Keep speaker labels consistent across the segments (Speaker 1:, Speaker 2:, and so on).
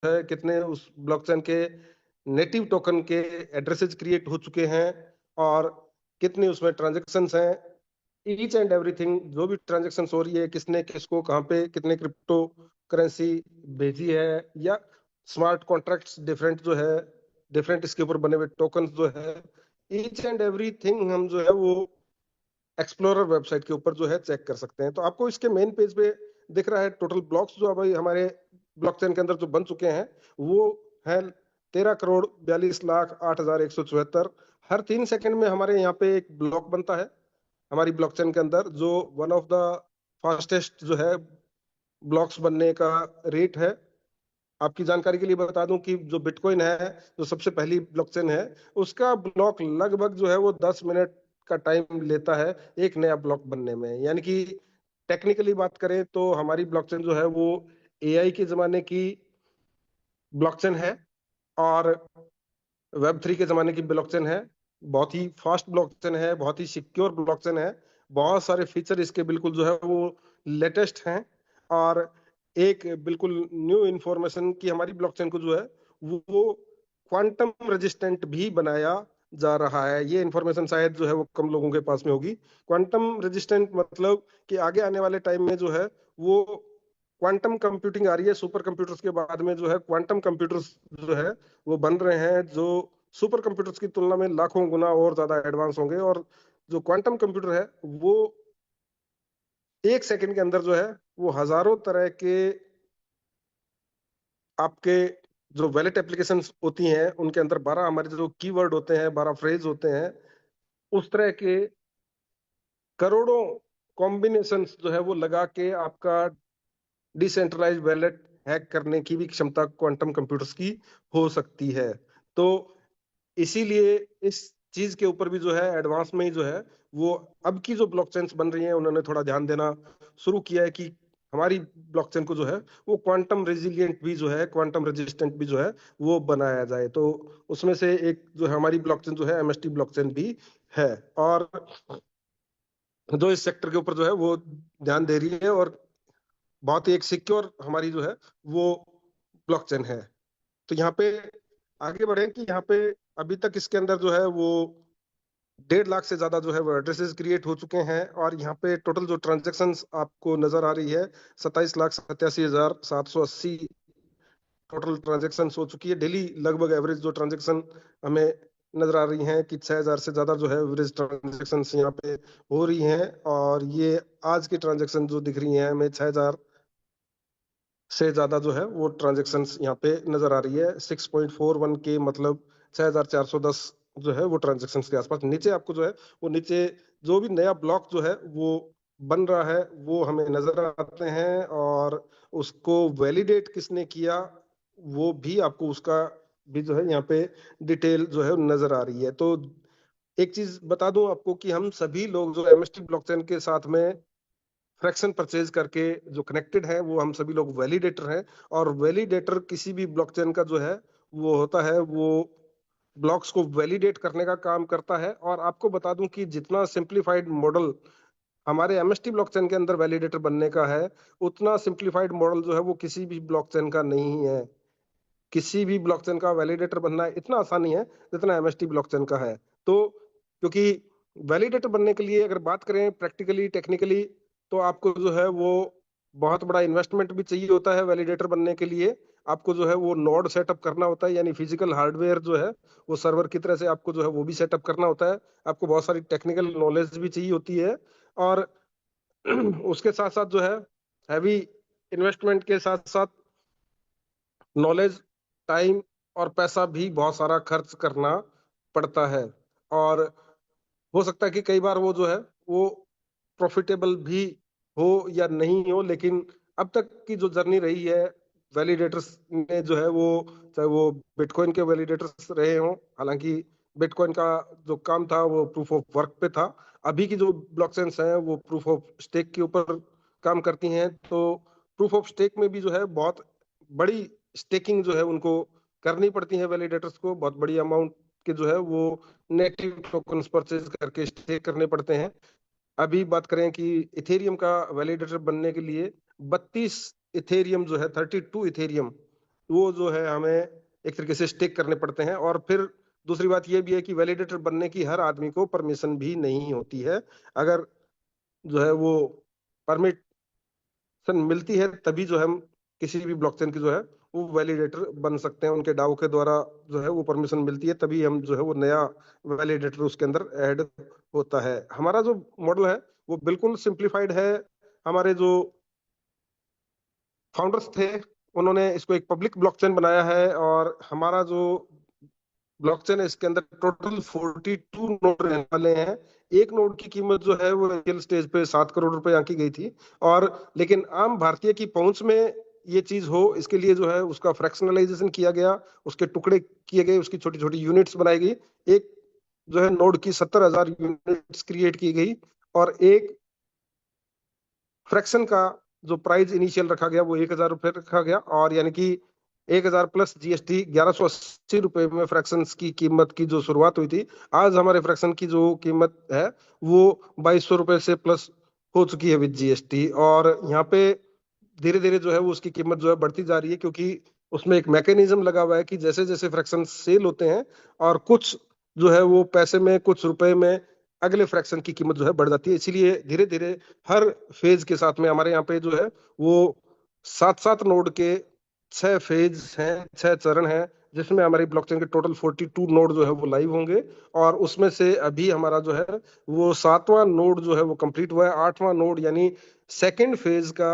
Speaker 1: है कितने उस ब्लॉकचेन के नेटिव टोकन के एड्रेसेस क्रिएट हो चुके हैं और कितने उसमें ट्रांजेक्शन्स हैं, ईच एंड एवरीथिंग जो भी ट्रांजेक्शन हो रही है, किसने किसको कहाँ पे कितने क्रिप्टो करेंसी भेजी है, या स्मार्ट कॉन्ट्रैक्ट्स डिफरेंट जो है, डिफरेंट इसके ऊपर बने हुए टोकन जो है, ईच एंड एवरीथिंग हम जो है वो एक्सप्लोरर वेबसाइट के ऊपर जो है चेक कर सकते हैं। तो आपको इसके मेन पेज पे दिख रहा है टोटल ब्लॉक्स जो अभी हमारे ब्लॉकचेन के अंदर जो बन चुके हैं वो है 13,42,08,174। हर 3 सेकंड में हमारे यहाँ पे एक ब्लॉक बनता है हमारी ब्लॉकचेन के अंदर, जो वन ऑफ द फास्टेस्ट जो है ब्लॉक्स बनने का रेट है। आपकी जानकारी के लिए बता दूं कि जो बिटकॉइन है, जो सबसे पहली ब्लॉकचेन है, उसका ब्लॉक लगभग जो है वो 10 मिनट का टाइम लेता है एक नया ब्लॉक बनने में। यानी कि टेक्निकली बात करें तो हमारी ब्लॉकचेन जो है वो एआई के जमाने की ब्लॉकचेन है और वेब 3 के जमाने की ब्लॉकचेन है। बहुत ही फास्ट ब्लॉकचेन है, बहुत ही सिक्योर ब्लॉकचेन है, बहुत सारे फीचर इसके बिल्कुल जो है वो लेटेस्ट हैं। और एक बिल्कुल न्यू इंफॉर्मेशन की हमारी ब्लॉकचेन को जो है वो क्वांटम रेजिस्टेंट भी बनाया जा रहा है। ये इंफॉर्मेशन शायद जो है वो कम लोगों के पास में होगी। क्वांटम रेजिस्टेंट मतलब कि आगे आने वाले टाइम में जो है वो क्वांटम कंप्यूटिंग आ रही है, सुपर कंप्यूटर्स के बाद में जो है क्वांटम कंप्यूटर्स जो है वो बन रहे हैं, जो सुपर कंप्यूटर्स की तुलना में लाखों गुना और ज्यादा एडवांस होंगे। और जो क्वांटम कंप्यूटर है वो 1 सेकंड के अंदर जो है वो हजारों तरह के आपके जो वैलिड एप्लीकेशंस होती हैं उनके अंदर 12 हमारे जो कीवर्ड होते हैं, 12 फ्रेज होते हैं, उस तरह के करोड़ों कॉम्बिनेशंस जो है वो लगा के आपका डिसेंट्रलाइज वैलेट हैक करने की भी क्षमता क्वांटम कंप्यूटर्स की हो सकती है। तो इसीलिए इस चीज के ऊपर भी जो है एडवांस में ही जो है वो अब की जो ब्लॉकचेन्स बन रही हैं उन्होंने थोड़ा ध्यान देना शुरू किया है कि हमारी ब्लॉकचेन को जो है वो क्वांटम रेजिलिएंट भी जो है, क्वांटम रेजिस्टेंट भी जो है वो बनाया जाए। तो उसमें से एक जो है हमारी ब्लॉकचेन जो है एमएसटी ब्लॉकचेन भी है, और जो इस सेक्टर के ऊपर जो है वो ध्यान दे रही है और बहुत ही एक सिक्योर हमारी जो है वो ब्लॉकचेन है। तो यहाँ पे आगे बढ़े कि यहाँ पे अभी तक इसके अंदर जो है वो 1.5 लाख से ज्यादा जो है वो एड्रेसेस क्रिएट हो चुके हैं, और यहाँ पे टोटल जो ट्रांजेक्शन्स आपको नजर आ रही है 27,87,780 टोटल ट्रांजेक्शन्स हो चुकी है। डेली लगभग एवरेज जो ट्रांजेक्शन हमें नजर आ रही हैं कि 6,000 से ज्यादा जो है एवरेज ट्रांजेक्शन यहाँ पे हो रही हैं। और ये आज की ट्रांजेक्शन जो दिख रही है हमें 6,000 से ज्यादा जो है वो ट्रांजेक्शन यहाँ पे नजर आ रही है। 6.41 के मतलब 6,410 जो है वो ट्रांजेक्शन के आसपास। नीचे आपको जो है वो नीचे जो भी नया ब्लॉक जो है वो बन रहा है वो हमें नजर आते हैं, और उसको वैलिडेट किसने किया वो भी आपको उसका भी जो है यहाँ पे डिटेल जो है नजर आ रही है। तो एक चीज बता दूं आपको कि हम सभी लोग जो एमएसटी ब्लॉकचेन के साथ में फ्रैक्शन परचेज करके जो कनेक्टेड है वो हम सभी लोग वैलिडेटर हैं। और वैलिडेटर किसी भी ब्लॉकचेन का जो है वो होता है वो ब्लॉक्स को वैलिडेट करने का काम करता है। और आपको बता दूं कि जितना सिंप्लीफाइड मॉडल हमारे एमएसटी ब्लॉकचेन के अंदर वैलिडेटर बनने का है, उतना सिंप्लीफाइड मॉडल जो है वो किसी भी ब्लॉकचेन का नहीं है। किसी भी ब्लॉकचेन का वैलिडेटर बनना इतना आसान नहीं है जितना एमएसटी ब्लॉकचेन का है। तो क्योंकि वैलिडेटर बनने के लिए अगर बात करें प्रैक्टिकली टेक्निकली, तो आपको जो है वो बहुत बड़ा इन्वेस्टमेंट भी चाहिए होता है वैलिडेटर बनने के लिए। आपको जो है वो नोड सेटअप करना होता है, यानी फिजिकल हार्डवेयर जो है वो सर्वर की तरह से आपको जो है वो भी सेटअप करना होता है। आपको बहुत सारी टेक्निकल नॉलेज भी चाहिए होती है, और उसके साथ साथ जो है हैवी इन्वेस्टमेंट के साथ साथ नॉलेज, टाइम और पैसा भी बहुत सारा खर्च करना पड़ता है। और हो सकता है कि कई बार वो जो है वो प्रॉफिटेबल भी हो या नहीं हो, लेकिन अब तक की जो जर्नी रही है वैलिडेटर्स ने जो है वो, चाहे वो बिटकॉइन के वैलिडेटर्स रहे हों, हालांकि बिटकॉइन का जो काम था वो प्रूफ ऑफ वर्क पे था। अभी की जो ब्लॉकचेन्स हैं वो प्रूफ ऑफ स्टेक के ऊपर काम करती हैं। तो प्रूफ ऑफ स्टेक में भी जो है बहुत बड़ी स्टेकिंग जो है उनको करनी पड़ती है वैलिडेटर्स को, बहुत बड़ी अमाउंट के जो है वो नेटिव टोकन्स परचेज करके स्टेक करने पड़ते हैं। अभी बात करें कि इथेरियम का वैलिडेटर बनने के लिए 32 इथेरियम जो है 32 इथेरियम वो जो है हमें एक तरीके से स्टेक करने पड़ते हैं। और फिर दूसरी बात ये भी है कि वैलिडेटर बनने की हर आदमी को परमिशन भी नहीं होती है। अगर जो है वो परमिशन मिलती है तभी जो है हम किसी भी ब्लॉकचेन की जो है वो वैलिडेटर बन सकते हैं। उनके डाउ के द्वारा जो है वो परमिशन मिलती है, तभी हम जो है वो नया वैलिडेटर उसके अंदर ऐड होता है। हमारा जो मॉडल है वो बिल्कुल सिंप्लीफाइड है। हमारे जो फाउंडर्स थे उन्होंने इसको एक पब्लिक ब्लॉकचेन बनाया है, और हमारा जो ब्लॉकचेन है इसके अंदर टोटल 42 नोड रहने वाले हैं। एक नोड की कीमत जो है वो इनिशियल स्टेज पे 7 करोड़ रुपए आंकी गई थी। और लेकिन आम भारतीय की पहुंच में ये चीज हो, इसके लिए जो है उसका फ्रैक्शनलाइजेशन किया गया, उसके टुकड़े किए गए, उसकी छोटी छोटी यूनिट्स बनाई गई। एक जो है नोड की 70,000 यूनिट्स क्रिएट की गई, और एक फ्रैक्शन का जो प्राइस इनिशियल रखा गया वो 1,000 रुपये रखा गया, और यानी कि 1,000 प्लस जीएसटी 1,180 रुपए में फ्रैक्शन की कीमत की जो शुरुआत हुई थी, आज हमारे फ्रैक्शन की जो कीमत है वो 2,200 रुपए से प्लस हो चुकी है विद जीएसटी। और यहाँ पे धीरे धीरे जो है वो उसकी कीमत जो है बढ़ती जा रही है, क्योंकि उसमें एक मैकेनिज्म लगा हुआ है कि जैसे जैसे फ्रैक्शन सेल होते हैं और कुछ जो है वो पैसे में कुछ रुपए में अगले फ्रैक्शन की कीमत जो है बढ़ जाती है। इसीलिए धीरे धीरे हर फेज के साथ में हमारे यहाँ पे जो है वो 7 7 नोड के 6 फेज हैं, 6 चरण हैं, जिसमें हमारी ब्लॉकचेन के टोटल 42 नोड जो है वो लाइव होंगे। और उसमें से अभी हमारा जो है वो 7वां नोड जो है वो कंप्लीट हुआ है। 8वां नोड यानी सेकेंड फेज का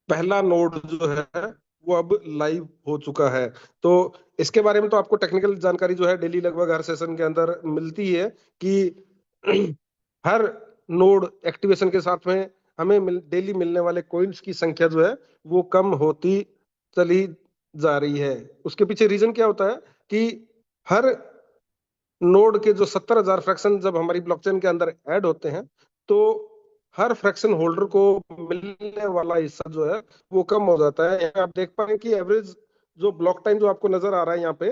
Speaker 1: पहला नोड जो है वो अब लाइव हो चुका है। तो इसके बारे में तो आपको टेक्निकल जानकारी जो है डेली लगभग हर सेशन के अंदर मिलती है कि हर नोड एक्टिवेशन के साथ में हमें डेली मिलने वाले कॉइन्स की संख्या जो है वो कम होती चली जा रही है। उसके पीछे रीजन क्या होता है कि हर नोड के जो 70,000 फ्रैक्शन जब हमारी ब्लॉकचेन के अंदर ऐड होते हैं, तो हर फ्रैक्शन होल्डर को मिलने वाला हिस्सा जो है वो कम हो जाता है। यहाँ आप देख पाएंगे कि एवरेज जो ब्लॉक टाइम जो आपको नजर आ रहा है यहाँ पे,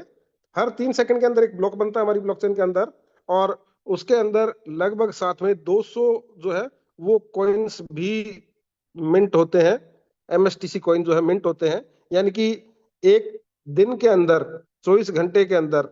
Speaker 1: हर 3 सेकंड के अंदर एक ब्लॉक बनता है हमारी ब्लॉकचेन के अंदर, और उसके अंदर लगभग साथ में 200 जो है वो कॉइन्स भी मिंट होते हैं। एमएसटीसी कॉइन जो है मिंट होते हैं। यानी कि एक दिन के अंदर, 24 घंटे के अंदर,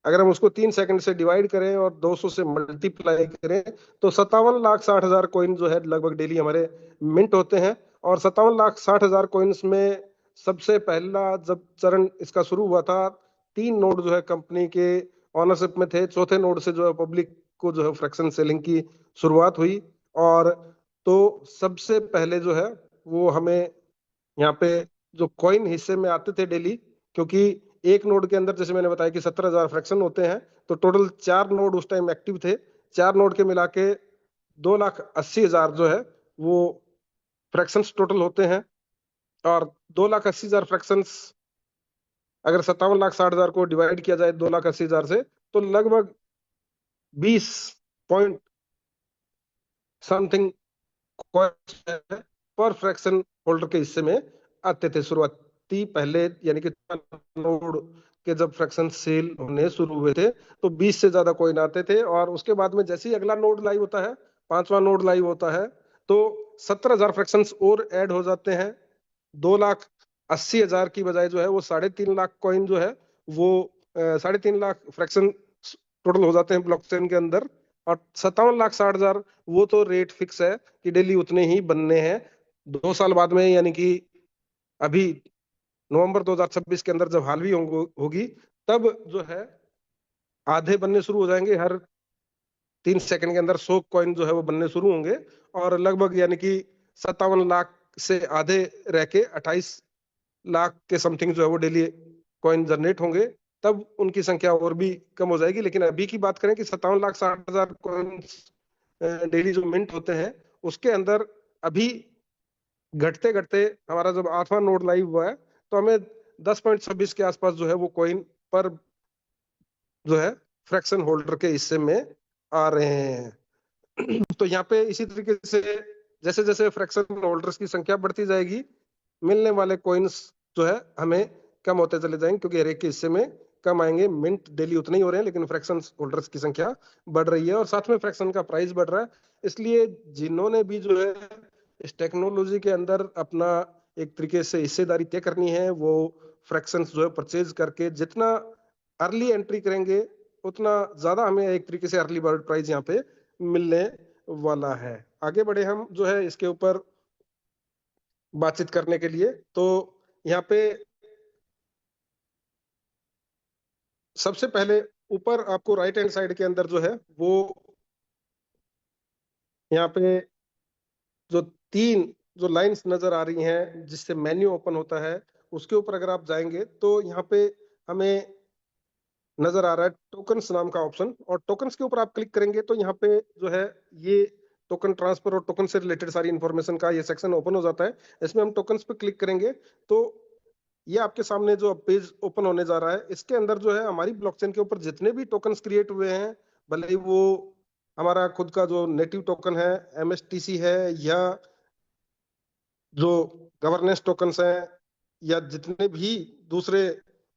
Speaker 1: अगर हम उसको 3 सेकंड से डिवाइड करें और 200 से मल्टीप्लाई करें, तो 57,60,000 कॉइन जो है लगभग डेली हमारे मिंट होते हैं। और 57,60,000 कॉइन्स में सबसे पहला जब चरण इसका शुरू हुआ था, 3 नोड जो है कंपनी के ऑनरशिप में थे। चौथे नोड से जो है पब्लिक को जो है फ्रैक्शन सेलिंग की शुरुआत हुई। और तो सबसे पहले जो है वो हमें यहाँ पे जो कॉइन हिस्से में आते थे डेली, क्योंकि एक नोड के अंदर जैसे मैंने बताया कि 70,000 फ्रैक्शन होते हैं, तो टोटल 4 नोड उस टाइम एक्टिव थे। 4 नोड के मिला के 2,80,000 जो है वो फ्रैक्शंस टोटल होते हैं। और 2,80,000 फ्रैक्शंस अगर 57,60,000 को डिवाइड किया जाए 2,80,000 से, तो लगभग 20 पॉइंट समथिंग पर फ्रैक्शन होल्डर के हिस्से में आते थे शुरुआती पहले, यानी कि नोड के जब फ्रैक्शन सेल होने शुरू हुए थे तो 20 से ज्यादा कॉइन आते थे। और उसके बाद में जैसे ही अगला नोड लाइव होता है, 5वां नोड लाइव होता है, तो 17,000 फ्रैक्शन और ऐड हो जाते हैं। 2,80,000 की बजाय जो है वो 3.5 लाख कॉइन जो है वो 3.5 लाख फ्रैक्शन टोटल हो जाते हैं ब्लॉकचेन के अंदर। और 57,60,000 वो तो रेट फिक्स है कि डेली उतने ही बनने हैं। 2 साल बाद में यानी कि अभी नवंबर 2026 के अंदर जब हाल भी होगी, तब जो है आधे बनने शुरू हो जाएंगे। हर 3 सेकंड के अंदर 100 कॉइन जो है वो बनने शुरू होंगे, और लगभग यानी कि 57 लाख से आधे रह के 28 लाख के समथिंग जो है वो डेली कॉइन जनरेट होंगे। तब उनकी संख्या और भी कम हो जाएगी। लेकिन अभी की बात करें कि 57,60,000 कॉइन डेली जो मिंट होते हैं, उसके अंदर अभी घटते घटते हमारा जब 8वां नोड लाइव हुआ है, तो हमें 10.26 के आसपास जो है वो कॉइन पर जो है फ्रैक्शन होल्डर के हिस्से में आ रहे हैं। तो यहाँ पे इसी तरीके से जैसे जैसे फ्रैक्शन होल्डर्स की संख्या बढ़ती जाएगी, मिलने वाले कॉइन्स जो है हमें कम होते चले जाएंगे, क्योंकि हर एक के हिस्से में कम आएंगे। मिंट डेली उतने ही हो रहे हैं, लेकिन फ्रैक्शन होल्डर्स की संख्या बढ़ रही है और साथ में फ्रैक्शन का प्राइस बढ़ रहा है। इसलिए जिन्होंने भी जो है इस टेक्नोलॉजी के अंदर अपना एक तरीके से हिस्सेदारी तय करनी है, वो फ्रैक्शंस जो है परचेज करके जितना अर्ली एंट्री करेंगे उतना ज्यादा हमें एक तरीके से अर्ली बर्ड प्राइस यहाँ पे मिलने वाला है। आगे बढ़े हम जो है इसके ऊपर बातचीत करने के लिए। तो यहाँ पे सबसे पहले ऊपर आपको राइट हैंड साइड के अंदर जो है वो यहाँ पे जो तीन जो लाइंस नजर आ रही हैं जिससे मेन्यू ओपन होता है, उसके ऊपर अगर आप जाएंगे तो यहाँ पे हमें नजर आ रहा है टोकन्स नाम का ऑप्शन, और टोकन्स के ऊपर आप क्लिक करेंगे तो यहाँ पे जो है ये टोकन ट्रांसफर और टोकन से रिलेटेड सारी इंफॉर्मेशन का ये सेक्शन ओपन हो जाता है। इसमें हम टोकन्स पे क्लिक करेंगे तो ये आपके सामने जो पेज ओपन होने जा रहा है, इसके अंदर जो है हमारी ब्लॉकचेन के ऊपर जितने भी टोकन्स क्रिएट हुए हैं, भले ही वो हमारा खुद का जो नेटिव टोकन है एमएसटीसी है, या जो गवर्नेंस टोकन्स हैं, या जितने भी दूसरे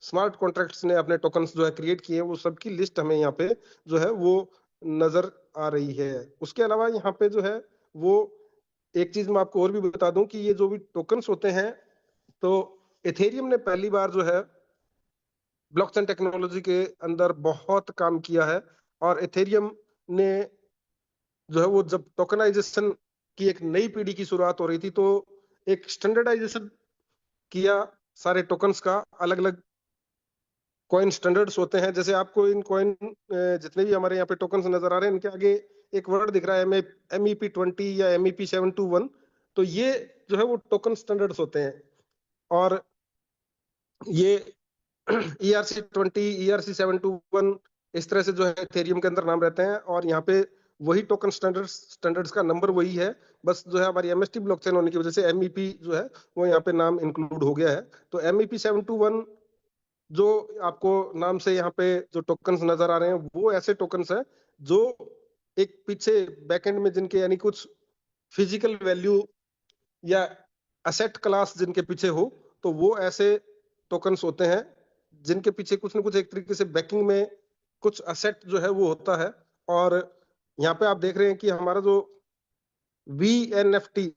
Speaker 1: स्मार्ट कॉन्ट्रैक्ट्स ने अपने टोकन्स जो है क्रिएट किए हैं, वो सबकी लिस्ट हमें यहाँ पे जो है वो नजर आ रही है। उसके अलावा यहाँ पे जो है वो एक चीज मैं आपको और भी बता दूं कि ये जो भी टोकन्स होते हैं, तो एथेरियम ने पहली बार जो है ब्लॉकचेन टेक्नोलॉजी के अंदर बहुत काम किया है। और एथेरियम ने जो है वो जब टोकनाइजेशन की एक नई पीढ़ी की शुरुआत हो रही थी, तो एक स्टैंडर्डाइजेशन किया सारे टोकन्स का। अलग अलग कॉइन स्टैंडर्ड्स होते हैं, जैसे आपको इन कॉइन जितने भी हमारे यहाँ पे टोकन्स नजर आ रहे हैं, इनके आगे एक वर्ड दिख रहा है MEP20 या MEP721। तो ये जो है वो टोकन स्टैंडर्ड्स होते हैं। और ये ERC20, ERC721, इस तरह से जो है इथेरियम के अंदर नाम रहते हैं। और यहाँ पे वही टोकन स्टैंडर्ड्स का नंबर वही है, बस जो है हमारी एमएसटी ब्लॉकचेन होने की वजह से एमईपी जो है वो यहाँ पे नाम इंक्लूड हो गया है। तो MEP721 जो आपको नाम से यहाँ पे जो टोकन्स नजर आ रहे हैं, वो ऐसे टोकन्स हैं जो एक पीछे बैकएंड में जिनके यानी कुछ फिजिकल वैल्यू या असेट क्लास जिनके पीछे हो, तो वो ऐसे टोकन्स होते हैं जिनके पीछे कुछ ना कुछ एक तरीके से बैकिंग में कुछ असेट जो है वो होता है। और यहाँ पे आप देख रहे हैं कि हमारा जो VNFT,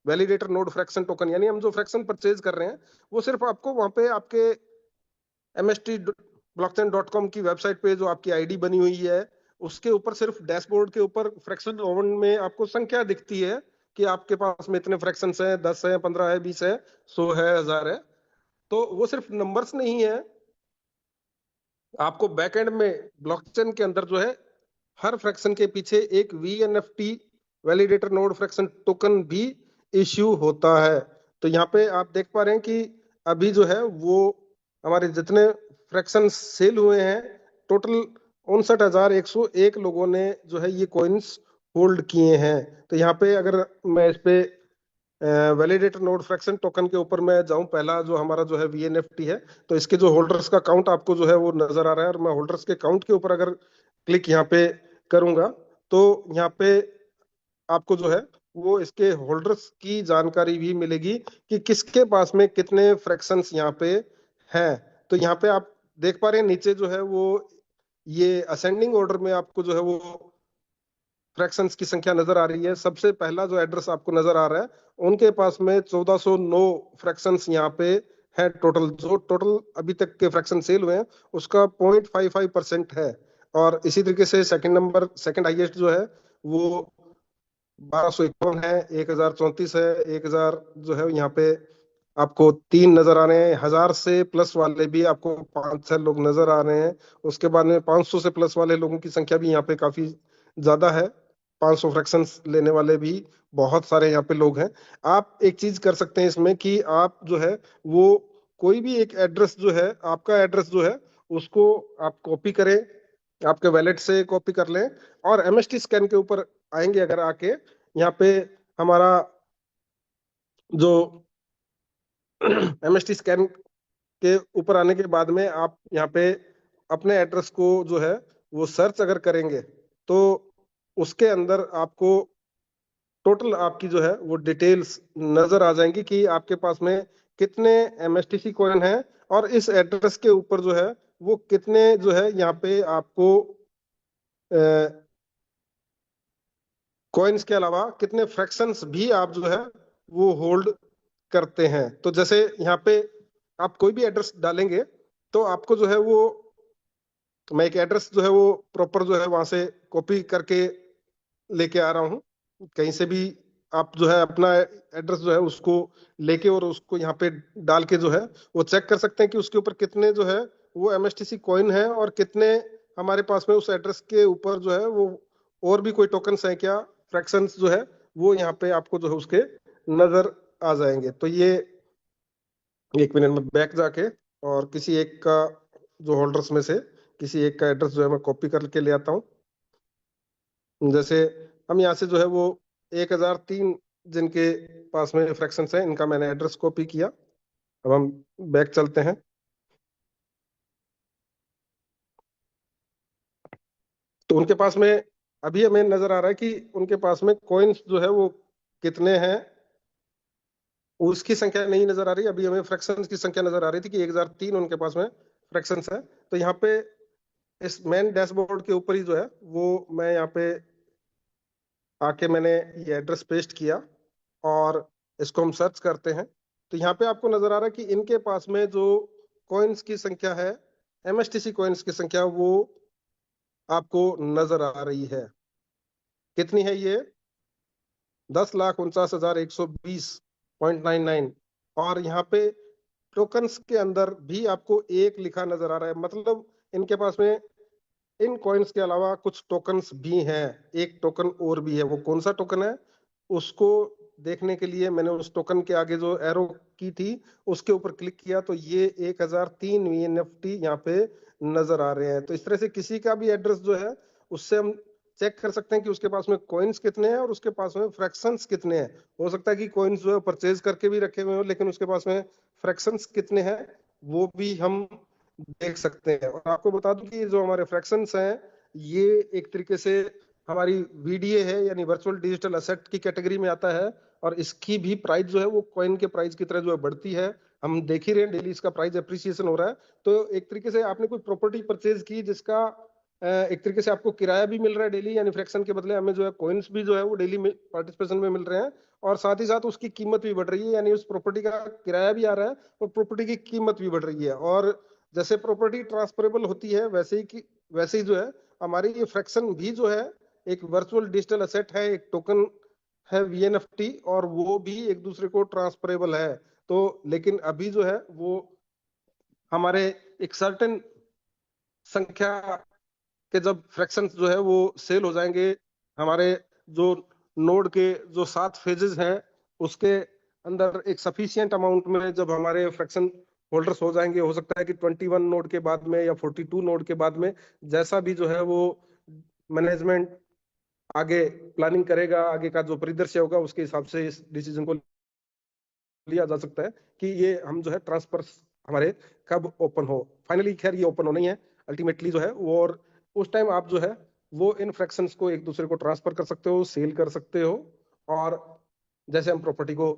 Speaker 1: validator node fraction token, यानी हम जो फ्रैक्शन परचेज कर रहे हैं, वो सिर्फ आपको वहां पे आपके mstblockchain.com की वेबसाइट पे जो आपकी आईडी बनी हुई है, उसके ऊपर सिर्फ डैशबोर्ड के ऊपर फ्रैक्शन ओवन में आपको संख्या दिखती है कि आपके पास में इतने फ्रैक्शन हैं, 10 है, 15 है, 20 है, 100 है, 1000 है। तो वो सिर्फ नंबर्स नहीं है, आपको बैकएंड में ब्लॉकचेन के अंदर जो है हर फ्रैक्शन के पीछे एक VNFT, validator node fraction token भी इश्यू होता है। तो यहाँ पे आप देख पा रहे हैं कि अभी जो है वो हमारे जितने फ्रैक्शन सेल हुए हैं, टोटल 59,101 लोगों ने जो है ये कॉइन्स होल्ड किए हैं। तो यहाँ पे अगर मैं इस पे वैलिडेटर नोड फ्रैक्शन टोकन के ऊपर मैं जाऊं, पहला जो हमारा जो है VNFT है, तो इसके जो होल्डर्स का काउंट आपको जो है वो नजर आ रहा है। और मैं होल्डर्स के काउंट के ऊपर अगर क्लिक यहाँ पे करूंगा, तो यहाँ पे आपको जो है वो इसके होल्डर्स की जानकारी भी मिलेगी कि किसके पास में कितने फ्रैक्शंस यहाँ पे हैं। तो यहाँ पे आप देख पा रहे हैं नीचे जो है वो ये असेंडिंग ऑर्डर में आपको जो है वो फ्रैक्शंस की संख्या नजर आ रही है। सबसे पहला जो एड्रेस आपको नजर आ रहा है, उनके पास में 1409 फ्रैक्शंस यहाँ पे है टोटल। जो टोटल अभी तक के फ्रैक्शन सेल हुए हैं उसका 0.55% है। और इसी तरीके से सेकंड हाईएस्ट जो है वो 1251 है, 1034 है, 1000 जो है यहाँ पे आपको 3 नजर आ रहे हैं। 1000 से प्लस वाले भी आपको 5-6 लोग नजर आ रहे हैं। उसके बाद में 500 से प्लस वाले लोगों की संख्या भी यहाँ पे काफी ज्यादा है। 500 फ्रैक्शंस लेने वाले भी बहुत सारे यहाँ पे लोग हैं। आप एक चीज कर सकते हैं इसमें कि आप जो है वो कोई भी एक एड्रेस जो है, आपका एड्रेस जो है, उसको आप कॉपी करें, आपके वैलेट से कॉपी कर लें, और MST स्कैन के ऊपर आएंगे अगर आके यहाँ पे हमारा जो MST स्कैन के ऊपर आने के बाद में आप यहाँ पे अपने एड्रेस को जो है वो सर्च अगर करेंगे, तो उसके अंदर आपको टोटल आपकी जो है वो डिटेल्स नजर आ जाएंगी कि आपके पास में कितने MSTC कॉइन है, और इस एड्रेस के ऊपर जो है वो कितने जो है यहाँ पे आपको कॉइन्स के अलावा कितने फ्रैक्शंस भी आप जो है वो होल्ड करते हैं। तो जैसे यहाँ पे आप कोई भी एड्रेस डालेंगे तो आपको जो है वो, मैं एक एड्रेस जो है वो प्रॉपर जो है वहां से कॉपी करके लेके आ रहा हूँ कहीं से भी। आप जो है अपना एड्रेस जो है उसको लेके और उसको यहाँ पे डाल के जो है वो चेक कर सकते हैं कि उसके ऊपर कितने जो है वो एमएसटीसी कॉइन है और कितने हमारे पास में उस एड्रेस के ऊपर जो है वो और भी कोई टोकन्स हैं क्या, फ्रैक्शंस जो है वो यहाँ पे आपको जो है उसके नजर आ जाएंगे। तो ये एक मिनट में बैक जाके और किसी एक का जो होल्डर्स में से किसी एक का एड्रेस जो है मैं कॉपी करके ले आता हूँ। जैसे हम यहाँ से जो है वो 1003 जिनके पास में फ्रैक्शंस हैं इनका मैंने एड्रेस कॉपी किया। अब हम बैक चलते हैं। तो उनके पास में अभी हमें नजर आ रहा है कि उनके पास में कॉइन्स जो है वो कितने हैं, उसकी संख्या नहीं नजर आ रही। अभी हमें फ्रैक्शंस की संख्या नजर आ रही थी कि 1003 उनके पास में फ्रैक्शंस है। तो यहाँ पे इस मेन डैशबोर्ड के ऊपर ही जो है वो मैं यहाँ पे आके मैंने ये एड्रेस पेस्ट किया और इसको हम सर्च करते हैं। तो यहाँ पे आपको नजर आ रहा है कि इनके पास में जो कॉइन्स की संख्या है, एमएसटीसी कॉइन्स की संख्या वो आपको नजर आ रही है। कितनी है ये? 10,49,120.99। और यहाँ पे टोकन्स के अंदर भी आपको एक लिखा नजर आ रहा है, मतलब इनके पास में इन कॉइन्स के अलावा कुछ टोकन्स भी हैं। एक टोकन और भी है, वो कौन सा टोकन है उसको देखने के लिए मैंने उस टोकन के आगे जो एरो की थी उसके ऊपर क्लिक किया तो ये 1003 वीएनएफटी यहाँ पे नजर आ रहे हैं। तो इस तरह से किसी का भी एड्रेस जो है उससे हम चेक कर सकते हैं कि उसके पास में कॉइन्स कितने हैं और उसके पास में फ्रैक्शंस कितने हैं। हो सकता है कि कॉइन्स जो है परचेज करके भी रखे हुए हो लेकिन उसके पास में फ्रैक्शंस कितने हैं वो भी हम देख सकते हैं। और आपको बता दूं कि जो हमारे फ्रैक्शंस हैं ये एक तरीके से हमारी वीडीए है यानी वर्चुअल डिजिटल असेट की कैटेगरी में आता है। और इसकी भी प्राइस जो है वो कॉइन के प्राइस की तरह जो है बढ़ती है। हम देख ही रहे हैं डेली इसका प्राइस अप्रिसिएशन हो रहा है। तो एक तरीके से आपने कोई प्रॉपर्टी परचेज की जिसका एक तरीके से आपको किराया भी मिल रहा है डेली, यानी फ्रैक्शन के बदले हमें जो है कॉइन्स भी जो है वो डेली पार्टिसिपेशन में मिल रहे हैं। और साथ ही साथ उसकी कीमत भी बढ़ रही है, यानी उस प्रॉपर्टी का किराया भी आ रहा है और प्रॉपर्टी की कीमत भी बढ़ रही है। और जैसे प्रॉपर्टी ट्रांसफरेबल होती है वैसे ही जो है हमारी ये फ्रैक्शन भी जो है एक वर्चुअल डिजिटल असेट है, एक टोकन है वीएनएफटी, और वो भी एक दूसरे को ट्रांसफरेबल है। तो लेकिन अभी जो है वो हमारे एक सर्टेन संख्या के जब फ्रैक्शंस जो है वो सेल हो जाएंगे, हमारे जो नोड के जो 7 फेजेस हैं उसके अंदर एक सफिशियंट अमाउंट में जब हमारे फ्रैक्शन होल्डर्स हो जाएंगे, हो सकता है कि 21 नोड के बाद में या 42 नोड के बाद में, जैसा भी जो है वो मैनेजमेंट आगे प्लानिंग करेगा, आगे का जो परिदृश्य होगा उसके हिसाब से इस डिसीजन को लिया जा सकता है कि ये हम जो है ट्रांसफर हमारे कब ओपन हो। फाइनली खैर ये ओपन होना ही है अल्टीमेटली जो है वो, और उस टाइम आप जो है वो इन फ्रैक्शंस को एक दूसरे को ट्रांसफर कर सकते हो, सेल कर सकते हो। और जैसे हम प्रॉपर्टी को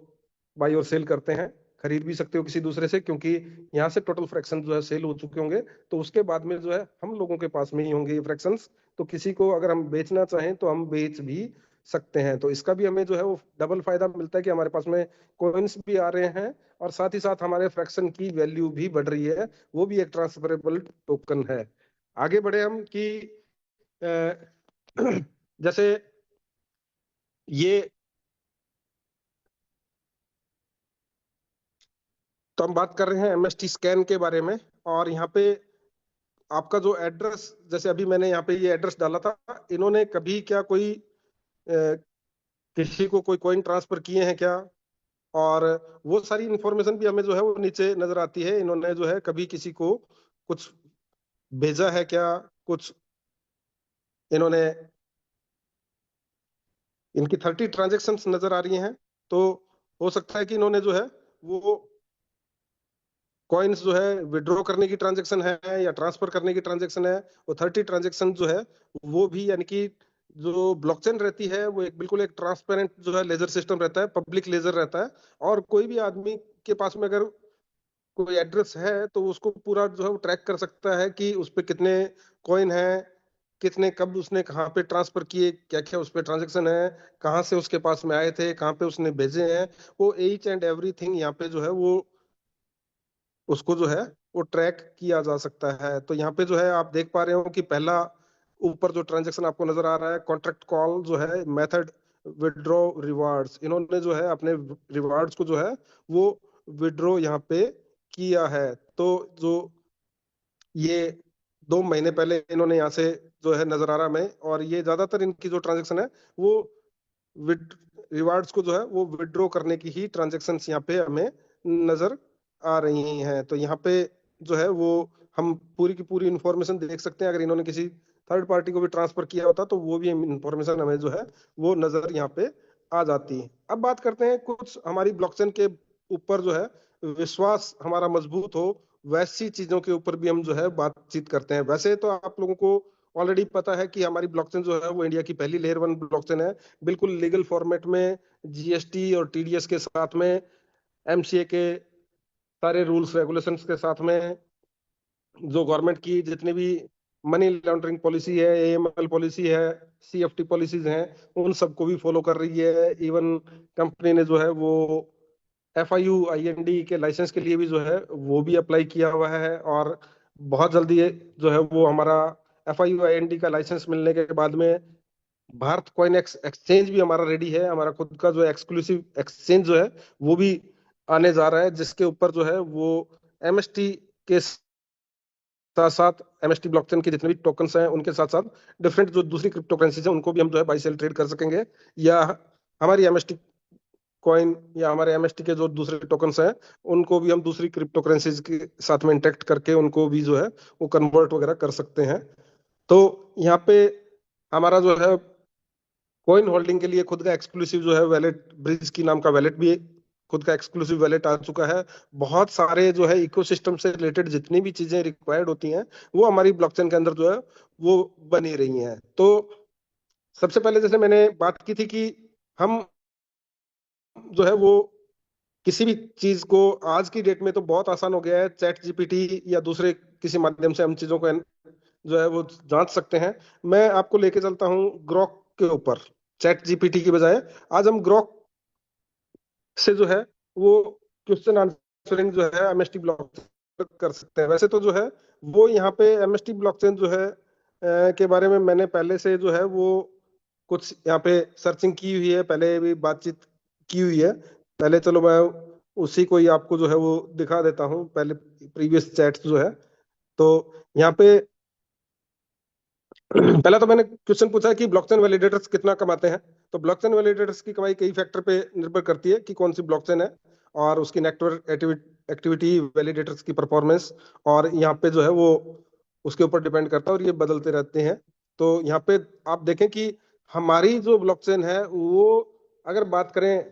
Speaker 1: बाई और सेल करते हैं, खरीद भी सकते हो किसी दूसरे से, क्योंकि यहाँ से टोटल फ्रैक्शन जो है सेल हो चुके होंगे तो उसके बाद में जो है हम लोगों के पास में ही होंगे ये फ्रैक्शंस। तो किसी को अगर हम बेचना चाहें तो हम बेच भी सकते हैं। तो इसका भी हमें जो है वो डबल फायदा मिलता है कि हमारे पास में कॉइन्स भी आ रहे हैं और साथ ही साथ हमारे फ्रैक्शन की वैल्यू भी बढ़ रही है, वो भी एक ट्रांसफरेबल टोकन है। आगे बढ़े हम कि जैसे ये, तो हम बात कर रहे हैं एमएसटी स्कैन के बारे में। और यहाँ पे आपका जो एड्रेस, जैसे अभी मैंने यहाँ पे ये एड्रेस डाला था, इन्होंने कभी क्या कोई किसी को कोई कॉइन ट्रांसफर किए हैं क्या, और वो सारी इंफॉर्मेशन भी हमें जो है वो नीचे नजर आती है। इन्होंने जो है कभी किसी को कुछ भेजा है क्या, कुछ इन्होंने, इनकी 30 ट्रांजेक्शन नजर आ रही हैं। तो हो सकता है कि इन्होंने जो है वो कॉइन्स जो है विड्रॉ करने की ट्रांजेक्शन है या ट्रांसफर करने की ट्रांजेक्शन है। वो 30 ट्रांजेक्शन जो है वो भी, यानी कि जो ब्लॉकचेन रहती है वो एक बिल्कुल एक ट्रांसपेरेंट जो है लेजर सिस्टम रहता है, पब्लिक लेजर रहता है। और कोई भी आदमी के पास में अगर कोई एड्रेस है तो उसको पूरा जो है वो ट्रैक कर सकता है कि उस पर कितने कॉइन है, कितने कब उसने कहाँ पे ट्रांसफर किए, क्या क्या उस पे ट्रांजेक्शन है, कहाँ से उसके पास में आए थे, कहाँ पे उसने भेजे हैं, वो ईच एंड एवरीथिंग यहाँ पे जो है वो उसको जो है वो ट्रैक किया जा सकता है। तो यहाँ पे जो है आप देख पा रहे हो कि पहला ऊपर जो ट्रांजेक्शन आपको नजर आ रहा है, कॉन्ट्रैक्ट कॉल जो है मेथड विड्रॉ रिवार्ड्स, इन्होंने जो है अपने रिवार्ड्स को जो है वो विड्रॉ यहाँ पे किया है। तो जो ये 2 महीने पहले इन्होंने यहाँ से जो है नजर आ रहा है हमें, और ये ज्यादातर इनकी जो ट्रांजेक्शन है वो विद रिवार्ड्स को जो है वो विड्रॉ करने की ही ट्रांजेक्शन्स यहाँ पे हमें नजर आ रही हैं। तो यहाँ पे जो है वो हम पूरी की पूरी इंफॉर्मेशन देख सकते हैं। अगर इन्होंने किसी थर्ड पार्टी को भी ट्रांसफर किया होता तो वो भी इंफॉर्मेशन हमें जो है वो नजर यहाँ पे आ जाती। अब बात करते हैं कुछ हमारी ब्लॉकचेन के ऊपर जो है विश्वास हमारा मजबूत हो वैसी चीजों के ऊपर भी हम जो है बातचीत करते हैं। वैसे तो आप लोगों को ऑलरेडी पता है कि हमारी ब्लॉकचेन जो है वो इंडिया की पहली लेयर 1 ब्लॉकचेन है, बिल्कुल लीगल फॉर्मेट में, जीएसटी और टीडीएस के साथ में, एमसीए के सारे रूल्स रेगुलेशंस के साथ में, जो गवर्नमेंट की जितनी भी मनी लॉन्ड्रिंग पॉलिसी है, एएमएल पॉलिसी है, सीएफटी पॉलिसीज हैं, उन सबको भी फॉलो कर रही है। इवन कंपनी ने जो है वो एफआईयू आईएनडी के लाइसेंस के लिए भी जो है वो भी अप्लाई किया हुआ है, और बहुत जल्दी ये जो है वो हमारा एफआईयू आईएनडी का लाइसेंस मिलने के बाद में भारत कॉइन एक्सचेंज भी हमारा रेडी है। हमारा खुद का जो एक्सक्लूसिव एक्सचेंज जो है वो भी आने जा रहा है, जिसके ऊपर जो है वो एमएसटी के साथ साथ एमएसटी ब्लॉकचेन के जितने भी टोकन्स हैं उनके साथ साथ डिफरेंट जो दूसरी क्रिप्टो करेंसीज हैं उनको भी हम जो है बाई सेल ट्रेड कर सकेंगे, या हमारी एमएसटी कॉइन या हमारे एमएसटी के जो दूसरे टोकन्स हैं उनको भी हम दूसरी क्रिप्टो करेंसीज के साथ में इंटरेक्ट करके उनको भी जो है वो कन्वर्ट वगैरह कर सकते हैं। तो यहाँ पे हमारा जो है कॉइन होल्डिंग के लिए खुद का एक्सक्लूसिव जो है वैलेट, ब्रिज की नाम का वैलेट भी खुद का एक्सक्लूसिव वैलेट आ चुका है। बहुत सारे जो है इकोसिस्टम से रिलेटेड जितनी भी चीजें रिक्वायर्ड होती हैं वो हमारी ब्लॉकचेन के अंदर जो है वो बनी रही हैं। तो सबसे पहले जैसे मैंने बात की थी कि हम जो है वो किसी भी चीज को आज की डेट में तो बहुत आसान हो गया है, चैट जीपीटी या दूसरे किसी माध्यम से हम चीजों को जो है वो जांच सकते हैं। मैं आपको लेके चलता हूँ ग्रोक के ऊपर, चैट जीपीटी की बजाय आज हम ग्रोक से जो है वो क्वेश्चन आंसरिंग जो है एमएसटी ब्लॉकचेन कर सकते हैं। वैसे तो जो है वो यहाँ पे एमएसटी ब्लॉकचेन जो है के बारे में मैंने पहले से जो है वो कुछ यहाँ पे सर्चिंग की हुई है, पहले भी बातचीत की हुई है। पहले चलो मैं उसी को ही आपको जो है वो दिखा देता हूँ, पहले प्रीवियस चैट्स जो है। तो यहाँ पे पहला तो मैंने क्वेश्चन पूछा कि ब्लॉकचेन वैलिडेटर्स कितना कमाते हैं। तो ब्लॉकचेन वैलिडेटर्स की कमाई कई फैक्टर पे निर्भर करती है कि कौन सी ब्लॉकचेन है और उसकी नेटवर्क एक्टिविटी, वैलिडेटर्स की परफॉर्मेंस, और यहाँ पे जो है वो उसके ऊपर डिपेंड करता है, और ये बदलते रहते हैं। तो यहाँ पे आप देखें कि हमारी जो ब्लॉकचेन है वो, अगर बात करें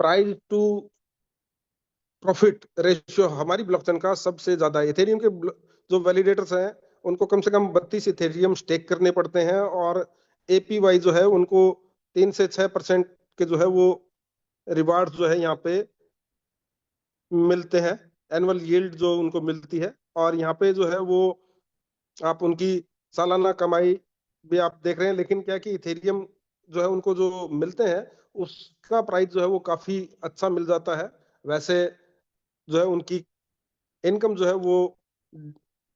Speaker 1: प्राइस टू प्रॉफिट रेशियो, हमारी ब्लॉकचेन का सबसे ज्यादा है। इथेरियम के जो वैलिडेटर्स हैं उनको कम से कम 32 इथेरियम स्टेक करने पड़ते हैं, और एपीवाई जो है उनको 3 से 6% के जो है वो रिवार्ड जो है यहाँ पे मिलते हैं, एनुअल यील्ड जो उनको मिलती है। और यहाँ पे जो है वो आप उनकी सालाना कमाई भी आप देख रहे हैं। लेकिन क्या है कि इथेरियम जो है उनको जो मिलते हैं उसका प्राइस जो है वो काफी अच्छा मिल जाता है। वैसे जो है उनकी इनकम जो है वो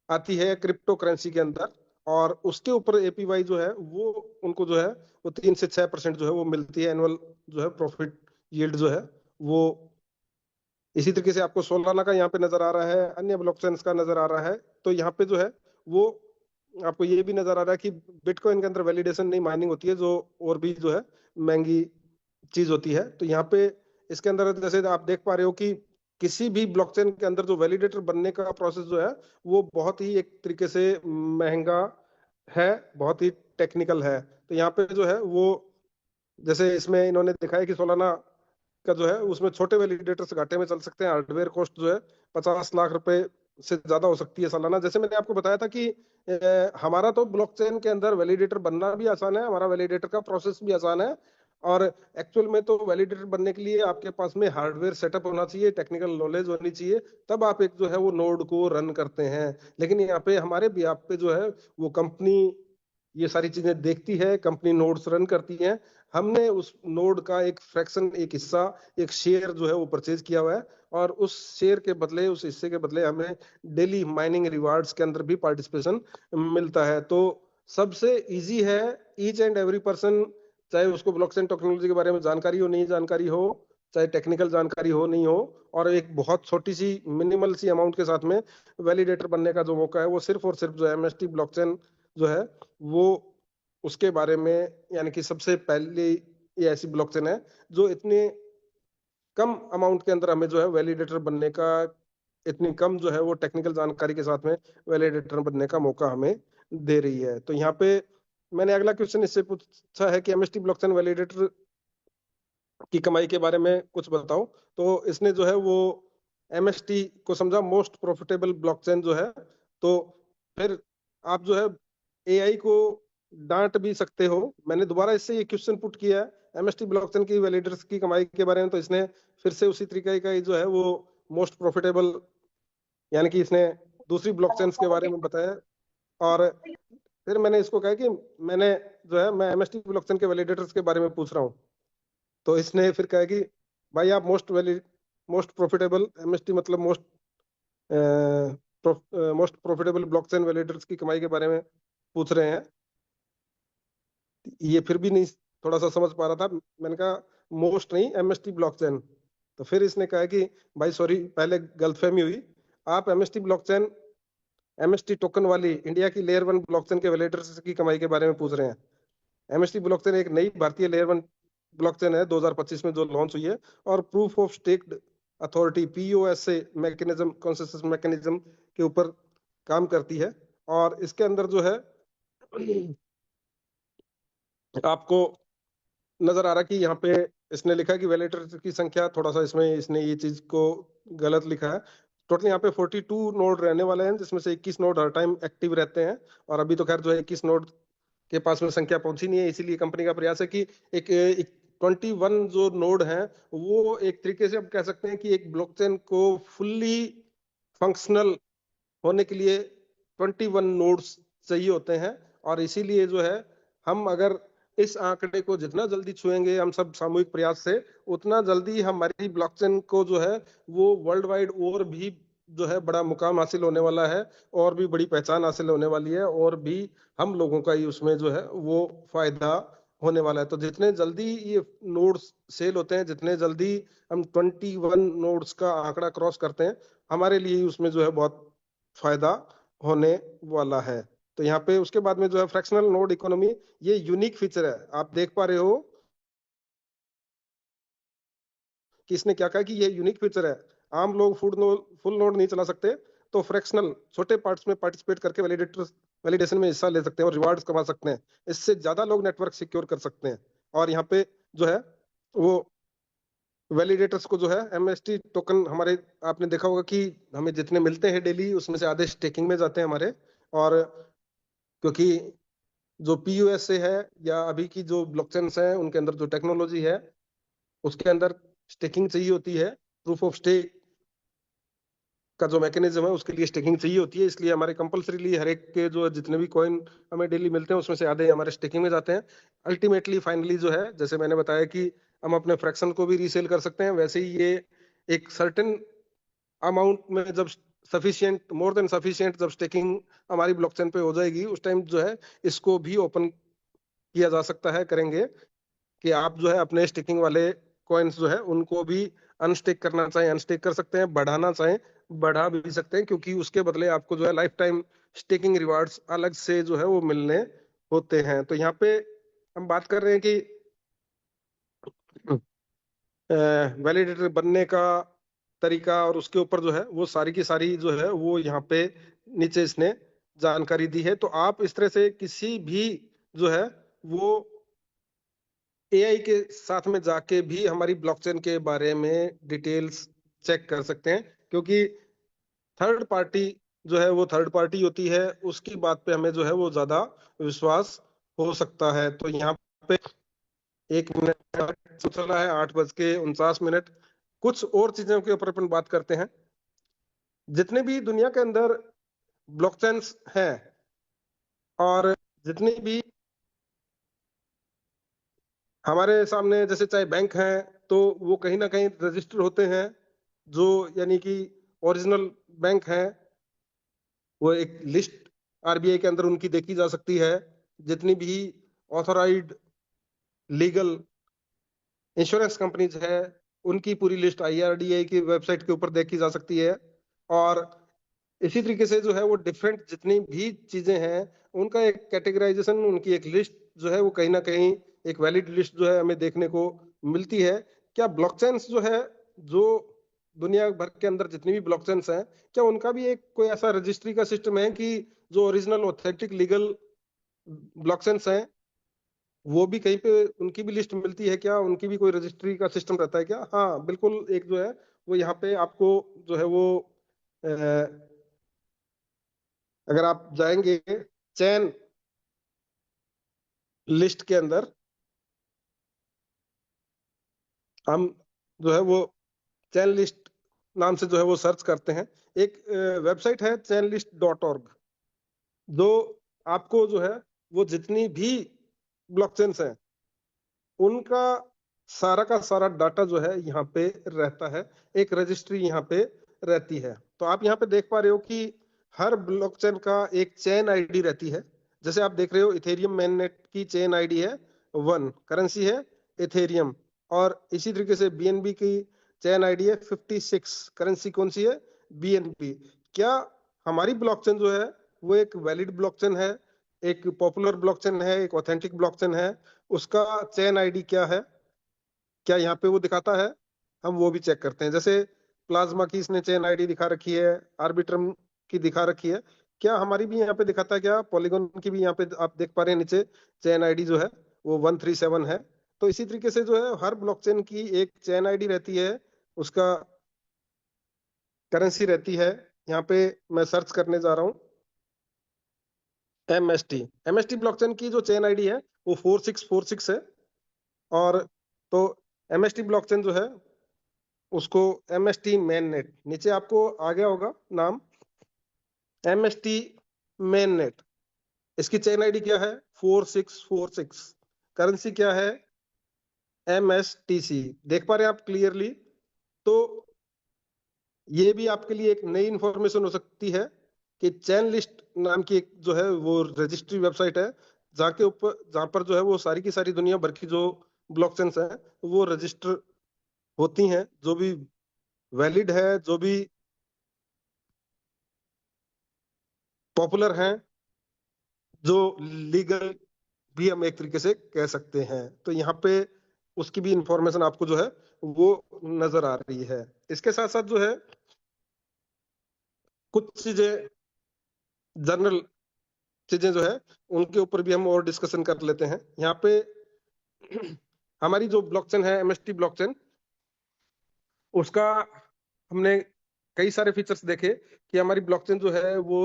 Speaker 1: आती है क्रिप्टो करेंसी के अंदर, और उसके ऊपर एपीवाई जो है वो उनको जो है वो 3 से 6% जो है वो मिलती है, एनुअल जो है प्रॉफिट यील्ड जो है वो। इसी तरीके से आपको सोलाना का यहाँ पे नजर आ रहा है, अन्य ब्लॉकचेन्स का नजर आ रहा है। तो यहाँ पे जो है वो आपको ये भी नजर आ रहा है कि बिटकॉइन के अंदर वैलिडेशन नहीं, माइनिंग होती है, जो और भी जो है महंगी चीज होती है। तो यहाँ पे इसके अंदर जैसे आप देख पा रहे हो कि किसी भी ब्लॉकचेन के अंदर जो वैलिडेटर बनने का प्रोसेस जो है वो बहुत ही एक तरीके से महंगा है, बहुत ही टेक्निकल है। तो यहाँ पे जो है वो जैसे इसमें इन्होंने दिखाया कि सोलाना का जो है उसमें छोटे वैलिडेटर से घाटे में चल सकते हैं। हार्डवेयर कॉस्ट जो है 50 लाख रुपए से ज्यादा हो सकती है सालाना। जैसे मैंने आपको बताया था कि हमारा तो ब्लॉकचेन के अंदर वैलिडेटर बनना भी आसान है, हमारा वैलिडेटर का प्रोसेस भी आसान है, और एक्चुअल में तो वैलिडेटर बनने के लिए आपके पास में हार्डवेयर सेटअप होना चाहिए, टेक्निकल नॉलेज होनी चाहिए, तब आप एक जो है वो नोड को रन करते हैं। लेकिन यहाँ पे हमारे भी आप पे जो है वो कंपनी ये सारी चीजें देखती है, कंपनी नोड्स रन करती है। हमने उस नोड का एक फ्रैक्शन, एक हिस्सा, एक शेयर जो है वो परचेज किया हुआ है, और उस शेयर के बदले, उस हिस्से के बदले हमें डेली माइनिंग रिवार्ड्स के अंदर भी पार्टिसिपेशन मिलता है। तो सबसे इजी है, ईच एंड एवरी पर्सन, चाहे उसको ब्लॉकचेन टेक्नोलॉजी के बारे में जानकारी हो नहीं जानकारी हो, चाहे टेक्निकल जानकारी हो नहीं हो, और एक बहुत छोटी सी मिनिमल सी अमाउंट के साथ में वैलिडेटर बनने का जो मौका है वो सिर्फ और सिर्फ जो है एमएसटी ब्लॉकचेन जो है वो उसके बारे में, यानी कि सबसे पहले ये ऐसी ब्लॉकचेन है जो इतने कम अमाउंट के अंदर हमें जो है वैलिडेटर बनने का, इतनी कम जो है वो टेक्निकल जानकारी के साथ में वैलिडेटर बनने का मौका हमें दे रही है। तो यहाँ पे मैंने अगला क्वेश्चन इससे पूछा है कि एमएसटी ब्लॉकचेन वैलिडेटर की कमाई के बारे में कुछ बताओ। तो इसने जो है वो एमएसटी को समझा मोस्ट प्रॉफिटेबल ब्लॉकचेन जो है। तो फिर आप जो है एआई को डांट भी सकते हो। मैंने दोबारा इससे ये क्वेश्चन पुट किया है एमएसटी ब्लॉकचेन की वैलिडेटर्स की कमाई के बारे में, तो इसने फिर से उसी तरीके का जो है वो मोस्ट प्रॉफिटेबल, यानी कि इसने दूसरी ब्लॉकचेन्स के बारे में बताया। और फिर मैंने इसको कहा कि मैंने जो है मैं एमएसटी ब्लॉकचेन के वैलिडेटर्स के बारे में पूछ रहा हूँ। तो इसने फिर कहा कि भाई आप मोस्ट प्रॉफिटेबल एमएसटी मतलब मोस्ट प्रॉफिटेबल ब्लॉकचेन वैलिडेटर्स की कमाई के बारे में पूछ रहे हैं। ये फिर भी नहीं थोड़ा सा समझ पा रहा था। मैंने कहा मोस्ट नहीं, एमएसटी ब्लॉकचेन। तो फिर इसने कहा कि भाई सॉरी, पहले गलतफहमी हुई, आप एमएसटी ब्लॉकचेन, एमएसटी टोकन वाली इंडिया की लेयर 1 ब्लॉकचेन के वैलिडेटर्स की कमाई के बारे में पूछ रहे हैं। एमएसटी ब्लॉकचेन एक नई भारतीय लेयर 1 ब्लॉकचेन है 2025 में जो लॉन्च हुई है, और proof of staked authority POSA mechanism, consensus mechanism के ऊपर काम करती है। और इसके अंदर जो है आपको नजर आ रहा कि यहाँ पे इसने लिखा कि वैलिडेटर की संख्या, थोड़ा सा इसमें इसने ये चीज को गलत लिखा है। टोटल यहाँ पे 42 नोड रहने वाले हैं, जिसमें से 21 नोड हर टाइम एक्टिव रहते हैं। और अभी तो खैर जो है 21 नोड के पास में संख्या पहुंची नहीं है, इसीलिए कंपनी का प्रयास है कि एक 21 जो नोड है वो एक तरीके से हम कह सकते हैं कि एक ब्लॉकचेन को फुल्ली फंक्शनल होने के लिए 21 नोड्स चाहिए होते हैं। और इसीलिए जो है हम अगर इस आंकड़े को जितना जल्दी छुएंगे हम सब सामूहिक प्रयास से, उतना जल्दी हमारी ब्लॉकचेन को जो है वो वर्ल्ड वाइड और भी जो है बड़ा मुकाम हासिल होने वाला है, और भी बड़ी पहचान हासिल होने वाली है, और भी हम लोगों का ही उसमें जो है वो फायदा होने वाला है। तो जितने जल्दी ये नोड्स सेल होते हैं, जितने जल्दी हम 21 नोड्स का आंकड़ा क्रॉस करते हैं, हमारे लिए उसमें जो है बहुत फायदा होने वाला है। तो यहाँ पे उसके बाद में जो है फ्रैक्शनल नोड इकोनॉमी, ये यूनिक फीचर है। आप देख पा रहे हो कि इसने क्या कहा कि ये यूनिक फीचर है, आम लोग फुल नोड नहीं चला सकते, तो फ्रैक्शनल छोटे पार्ट्स में पार्टिसिपेट करके वैलिडेशन में हिस्सा ले सकते हैं और रिवार्ड्स कमा सकते हैं। इससे ज्यादा लोग नेटवर्क सिक्योर कर सकते हैं। और यहाँ पे जो है वो वैलिडेटर्स को जो है एमएसटी टोकन हमारे, आपने देखा होगा कि हमें जितने मिलते हैं डेली उसमें से आधे स्टेकिंग में जाते हैं हमारे। और क्योंकि जो पीयूएसए है या अभी की जो ब्लॉकचेन्स हैं उनके अंदर जो टेक्नोलॉजी है उसके अंदर स्टेकिंग चाहिए होती है, प्रूफ ऑफ स्टेक का जो मैकेनिज्म है उसके लिए स्टेकिंग चाहिए होती है। इसलिए हमारे कंपलसरीली हर एक के जो जितने भी कॉइन हमें डेली मिलते हैं उसमें से आधे हमारे स्टेकिंग में जाते हैं। अल्टीमेटली फाइनली जो है, जैसे मैंने बताया कि हम अपने फ्रैक्शन को भी रीसेल कर सकते हैं, वैसे ही ये एक सर्टेन अमाउंट में जब सफिशिएंट, मोर देन सफिशिएंट जब स्टेकिंग हमारी ब्लॉकचेन पे हो जाएगी, उस टाइम जो है इसको भी ओपन किया जा सकता है, करेंगे कि आप जो है अपने स्टेकिंग वाले कॉइन्स जो है उनको भी अनस्टेक करना चाहें अनस्टेक कर सकते हैं, बढ़ाना चाहें बढ़ा भी सकते हैं, क्योंकि उसके बदले आपको जो है लाइफ टाइम स्टेकिंग रिवार्ड्स अलग से जो है वो मिलने होते हैं। तो यहाँ पे हम बात कर रहे हैं कि वैलिडेटर बनने का तरीका, और उसके ऊपर जो है वो सारी की सारी जो है वो यहाँ पे नीचे इसने जानकारी दी है। तो आप इस तरह से किसी भी जो है वो एआई के साथ में जाके भी हमारी ब्लॉकचेन के बारे में डिटेल्स चेक कर सकते हैं, क्योंकि थर्ड पार्टी जो है वो थर्ड पार्टी होती है, उसकी बात पे हमें जो है वो ज्यादा विश्वास हो सकता है। तो यहाँ पे 1 मिनट चल रहा है, 8:49। कुछ और चीजों के ऊपर अपन बात करते हैं। जितने भी दुनिया के अंदर ब्लॉकचेन्स हैं और जितनी भी हमारे सामने, जैसे चाहे बैंक हैं, तो वो कहीं ना कहीं रजिस्टर होते हैं। जो यानी कि ओरिजिनल बैंक हैं, वो एक लिस्ट आरबीआई के अंदर उनकी देखी जा सकती है। जितनी भी ऑथोराइज्ड लीगल इंश्योरेंस कंपनीज है, उनकी पूरी लिस्ट आईआरडीए की वेबसाइट के ऊपर देखी जा सकती है। और इसी तरीके से जो है वो डिफरेंट जितनी भी चीजें हैं, उनका एक कैटेगराइजेशन, उनकी एक लिस्ट जो है वो कहीं ना कहीं एक वैलिड लिस्ट जो है हमें देखने को मिलती है। क्या ब्लॉकचेन्स जो है, जो दुनिया भर के अंदर जितनी भी ब्लॉकचेन्स हैं, क्या उनका भी एक कोई ऐसा रजिस्ट्री का सिस्टम है कि जो ओरिजिनल ऑथेंटिक लीगल ब्लॉकचेन्स हैं, वो भी कहीं पे उनकी भी लिस्ट मिलती है क्या? उनकी भी कोई रजिस्ट्री का सिस्टम रहता है क्या? हाँ बिल्कुल, एक जो है वो यहाँ पे आपको जो है वो अ, अगर आप जाएंगे चैन लिस्ट के अंदर, हम जो है वो चैन लिस्ट नाम से जो है वो सर्च करते हैं। एक वेबसाइट है chainlist.org, जो आपको जो है वो जितनी भी ब्लॉकचेन्स हैं, उनका सारा का सारा डाटा जो है यहाँ पे रहता है। एक रजिस्ट्री यहाँ पे रहती है। तो आप यहाँ पे देख पा रहे हो कि हर ब्लॉकचेन का एक चेन आईडी रहती है। जैसे आप देख रहे हो, इथेरियम मेननेट की चेन आईडी है 1, करेंसी है इथेरियम। और इसी तरीके से बीएनबी की चेन आईडी है 56, करेंसी कौन सी है? बीएनबी। क्या हमारी ब्लॉकचेन जो है वो एक वैलिड ब्लॉकचेन है, एक पॉपुलर ब्लॉकचेन है, एक ऑथेंटिक ब्लॉकचेन है? उसका चेन आईडी क्या है? क्या यहाँ पे वो दिखाता है? हम वो भी चेक करते हैं। जैसे प्लाज्मा की इसने चेन आईडी दिखा रखी है, आर्बिट्रम की दिखा रखी है। क्या हमारी भी यहाँ पे दिखाता है? क्या पॉलीगॉन की भी यहाँ पे आप देख पा रहे हैं नीचे चेन आईडी जो है वो 137 है। तो इसी तरीके से जो है हर ब्लॉकचेन की एक चेन आईडी रहती है, उसका करेंसी रहती है। यहाँ पे मैं सर्च करने जा रहा हूँ एमएसटी। एमएसटी ब्लॉकचेन की जो चेन आईडी है वो 4646 है। और तो एमएसटी ब्लॉकचेन जो है उसको एमएसटी मेन नेट, नीचे आपको आ गया होगा नाम, एमएसटी मेन नेट। इसकी चेन आईडी क्या है? 4646। करेंसी क्या है? एमएसटीसी। देख पा रहे हैं आप क्लियरली? तो ये भी आपके लिए एक नई इंफॉर्मेशन हो सकती है कि चैन लिस्ट नाम की एक जो है वो रजिस्ट्री वेबसाइट है, जहाँ पर जो है वो सारी की सारी दुनिया भर की जो ब्लॉकचेन्स हैं वो रजिस्टर होती हैं, जो भी वैलिड है, जो भी पॉपुलर हैं, जो लीगल भी हम एक तरीके से कह सकते हैं। तो यहाँ पे उसकी भी इंफॉर्मेशन आपको जो है वो नजर आ रही है। इसके साथ साथ जो है कुछ चीजें, जनरल चीजें जो है उनके ऊपर भी हम और डिस्कशन कर लेते हैं। यहाँ पे हमारी जो ब्लॉकचेन है एमएसटी ब्लॉकचेन, उसका हमने कई सारे फीचर्स देखे कि हमारी ब्लॉकचेन जो है वो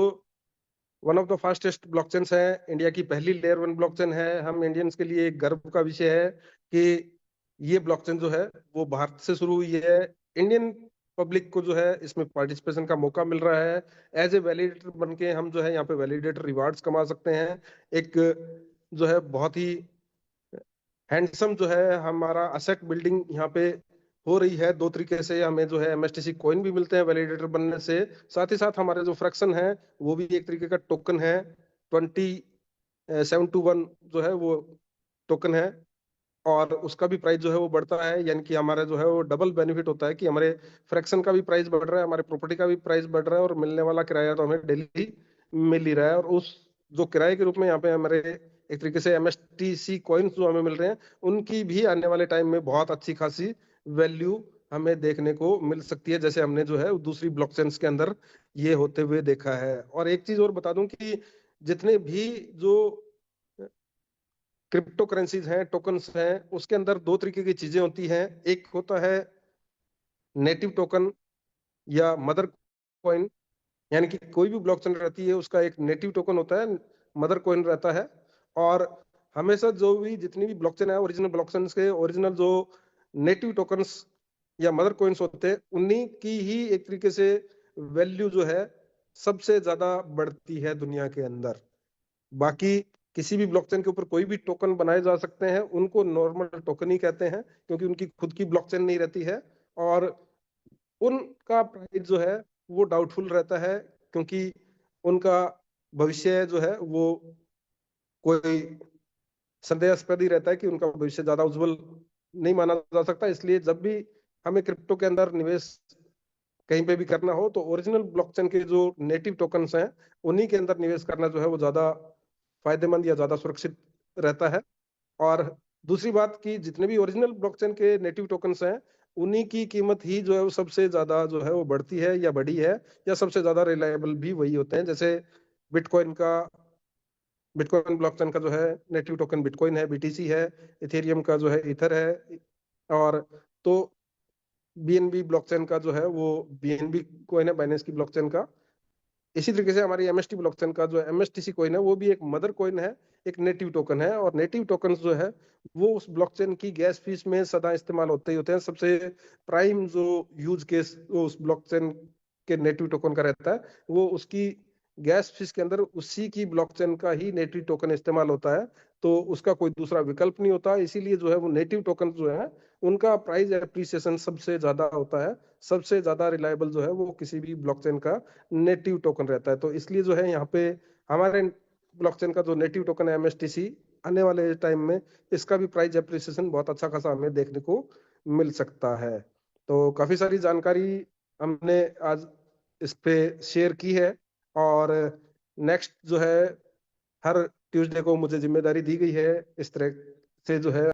Speaker 1: one of the fastest blockchains है, इंडिया की पहली लेयर 1 ब्लॉकचेन है। हम इंडियंस के लिए एक गर्व का विषय है कि ये ब्लॉकचेन जो है वो भारत से शुरू हुई है। इंडियन पब्लिक को जो है इसमें पार्टिसिपेशन का मौका मिल रहा है। एज ए वैलिडेटर बन के हम जो है यहाँ पे वैलिडेटर रिवार्ड्स कमा सकते हैं। एक जो है बहुत ही हैंडसम जो है हमारा असेट बिल्डिंग यहाँ पे हो रही है। दो तरीके से हमें जो है एमएसटीसी कॉइन भी मिलते हैं वैलिडेटर बनने से। साथ ही साथ हमारे जो फ्रैक्शन है वो भी एक तरीके का टोकन है। 2721 जो है वो टोकन है, और उसका भी प्राइस जो है वो बढ़ता है। यानी कि हमारा जो है वो डबल बेनिफिट होता है कि हमारे फ्रैक्शन का भी प्राइस बढ़ रहा है, हमारे प्रॉपर्टी का भी प्राइस बढ़ रहा है, और मिलने वाला किराया तो हमें डेली मिल ही रहा है। और उस जो किराए के रूप में यहाँ पे हमारे एक तरीके से एमएसटीसी कॉइन्स जो हमें मिल रहे हैं, उनकी भी आने वाले टाइम में बहुत अच्छी खासी वैल्यू हमें देखने को मिल सकती है, जैसे हमने जो है दूसरी ब्लॉकचेन्स के अंदर ये होते हुए देखा है। और एक चीज और बता दूं कि जितने भी जो क्रिप्टो करेंसीज हैं, टोकन्स हैं, उसके अंदर दो तरीके की चीजें होती हैं। एक होता है नेटिव टोकन या मदर कॉइन, यानी कि कोई भी ब्लॉकचेन रहती है उसका एक नेटिव टोकन होता है, मदर कॉइन रहता है। और हमेशा जो भी जितनी भी ब्लॉकचेन है, ओरिजिनल ब्लॉकचेन के ओरिजिनल जो नेटिव टोकन्स या मदर कॉइन्स होते हैं, उन्हीं की ही एक तरीके से वैल्यू जो है सबसे ज्यादा बढ़ती है दुनिया के अंदर। बाकी किसी भी ब्लॉकचेन के ऊपर कोई भी टोकन बनाए जा सकते हैं, उनको नॉर्मल टोकन ही कहते हैं, क्योंकि उनकी खुद की ब्लॉकचेन नहीं रहती है। और उनका प्राइस जो है वो डाउटफुल रहता है, क्योंकि उनका भविष्य जो है वो कोई संदेहास्पद ही रहता है कि उनका भविष्य ज्यादा उज्जवल नहीं माना जा सकता। इसलिए जब भी हमें क्रिप्टो के अंदर निवेश कहीं पे भी करना हो, तो ओरिजिनल ब्लॉकचेन के जो नेटिव टोकन्स हैं, उन्हीं के अंदर निवेश करना जो है वो ज्यादा फायदेमंद या ज्यादा सुरक्षित रहता है। और दूसरी बात कि जितने भी ओरिजिनल ब्लॉकचेन के नेटिव टोकन्स हैं, उन्हीं की कीमत ही जो है वो सबसे ज्यादा जो है वो बढ़ती है या बढ़ी है, या सबसे ज्यादा रिलायबल भी वही होते हैं। जैसे बिटकॉइन का बिटकॉइन ब्लॉकचेन का जो है नेटिव टोकन बिटकॉइन है, बीटीसी है। इथेरियम का जो है ईथर है। और तो बीएनबी ब्लॉकचेन का जो है वो बीएनबी कॉइन है, बाइनेंस की ब्लॉकचेन का। इसी तरीके से हमारी एमएसटी ब्लॉकचेन का जो एमएसटीसी कॉइन है, वो भी एक मदर कॉइन है, एक नेटिव टोकन है। और नेटिव टोकन जो है वो उस ब्लॉकचेन की गैस फीस में सदा इस्तेमाल होते ही होते हैं। सबसे प्राइम जो यूज केस उस ब्लॉकचेन के नेटिव टोकन का रहता है, वो उसकी गैस फीस के अंदर उसी की ब्लॉकचेन का ही नेटिव टोकन इस्तेमाल होता है। तो उसका कोई दूसरा विकल्प नहीं होता। इसीलिए जो है वो नेटिव टोकन जो है उनका प्राइस एप्रिसिएशन सबसे ज्यादा होता है। सबसे ज्यादा रिलायबल जो है वो किसी भी ब्लॉकचेन का नेटिव टोकन रहता है। तो इसलिए जो है यहाँ पे हमारे ब्लॉकचेन का जो नेटिव टोकन है एमएसटीसी, आने वाले टाइम में इसका भी प्राइस एप्रिसिएशन बहुत अच्छा खासा हमें देखने को मिल सकता है। तो काफी सारी जानकारी हमने आज इस पे शेयर की है। और नेक्स्ट जो है हर ट्यूसडे को मुझे जिम्मेदारी दी गई है इस तरह से जो है